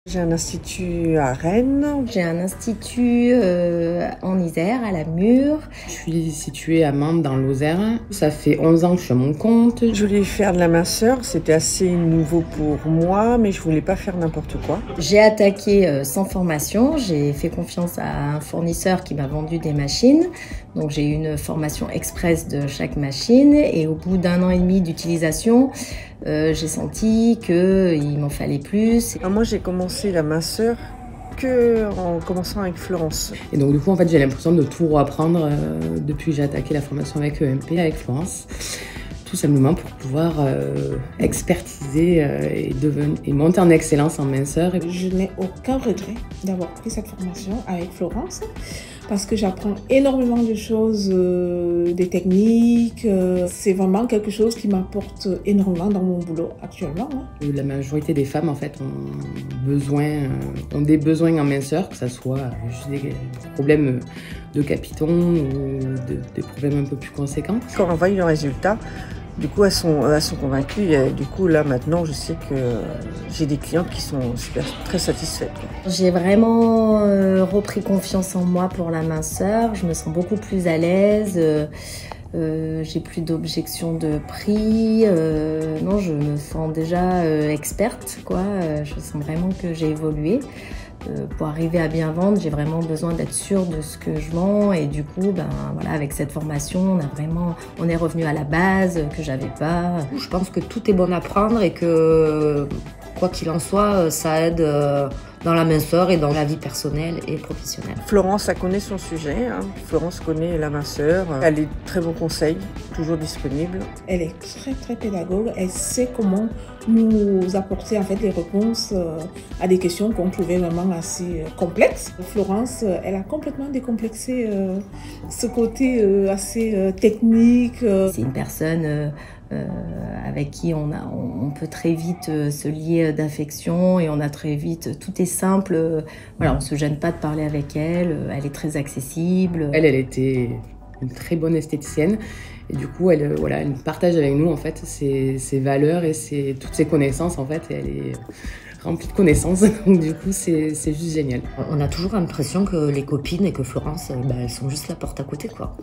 J'ai un institut à Rennes. J'ai un institut en Isère, à la Mure. Je suis située à Mende, dans Lozère. Ça fait 11 ans que je suis à mon compte. Je voulais faire de la minceur, c'était assez nouveau pour moi, mais je voulais pas faire n'importe quoi. J'ai attaqué sans formation, j'ai fait confiance à un fournisseur qui m'a vendu des machines. Donc j'ai eu une formation express de chaque machine et au bout d'1 an et demi d'utilisation, j'ai senti qu'il m'en fallait plus. Moi j'ai commencé la minceur en commençant avec Florence. Et donc du coup en fait j'ai l'impression de tout reapprendre depuis que j'ai attaqué la formation avec EMP, avec Florence. Tout simplement pour pouvoir expertiser et monter en excellence en minceur. Je n'ai aucun regret d'avoir pris cette formation avec Florence parce que j'apprends énormément de choses, des techniques. C'est vraiment quelque chose qui m'apporte énormément dans mon boulot actuellement. La majorité des femmes en fait ont des besoins en minceur, que ce soit juste des problèmes de capitons ou des problèmes un peu plus conséquents. Quand on voit le résultat, du coup, elles sont convaincues. Et du coup, là, maintenant, je sais que j'ai des clientes qui sont très satisfaites. J'ai vraiment repris confiance en moi pour la minceur. Je me sens beaucoup plus à l'aise. J'ai plus d'objections de prix. Non, je me sens déjà experte, quoi. Je sens vraiment que j'ai évolué. Pour arriver à bien vendre, j'ai vraiment besoin d'être sûre de ce que je vends et du coup, voilà, avec cette formation, on est revenu à la base que j'avais pas. Je pense que tout est bon à prendre et que quoi qu'il en soit, ça aide dans la minceur et dans la vie personnelle et professionnelle. Florence, elle connaît son sujet. Florence connaît la minceur. Elle est très bons conseils, toujours disponible. Elle est très très pédagogue. Elle sait comment nous apporter en fait les réponses à des questions qu'on trouvait vraiment assez complexes. Florence, elle a complètement décomplexé ce côté assez technique. C'est une personne avec qui on peut très vite se lier d'affection et on a très vite, tout est simple, voilà, on se gêne pas de parler avec elle, elle est très accessible. Elle était une très bonne esthéticienne et du coup elle partage avec nous en fait ses valeurs et toutes ses connaissances en fait et elle est remplie de connaissances, donc du coup c'est juste génial. On a toujours l'impression que les copines et que Florence, elles sont juste la porte à côté, quoi.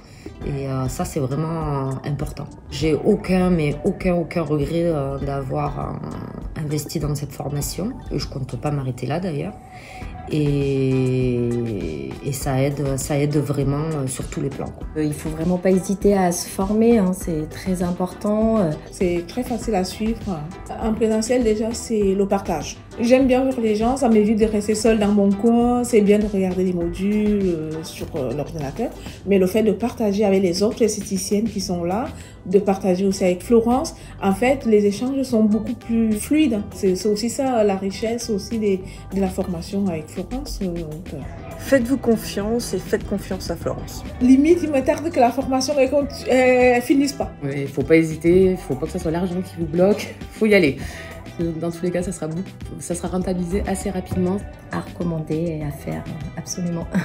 Et ça c'est vraiment important. J'ai aucun regret d'avoir investi dans cette formation et je compte pas m'arrêter là d'ailleurs. Et ça aide vraiment sur tous les plans. Il faut vraiment pas hésiter à se former, c'est très important. C'est très facile à suivre. En présentiel déjà, c'est le partage. J'aime bien voir les gens, ça m'évite de rester seule dans mon coin. C'est bien de regarder les modules sur l'ordinateur, mais le fait de partager avec les autres esthéticiennes qui sont là, de partager aussi avec Florence, en fait, les échanges sont beaucoup plus fluides. C'est aussi ça la richesse aussi de la formation avec Florence. Faites-vous confiance et faites confiance à Florence. Limite, il me tarde que la formation ne finisse pas. Il faut pas hésiter, il faut pas que ça soit l'argent qui vous bloque, il faut y aller. Dans tous les cas, ça sera rentabilisé assez rapidement. À recommander et à faire absolument.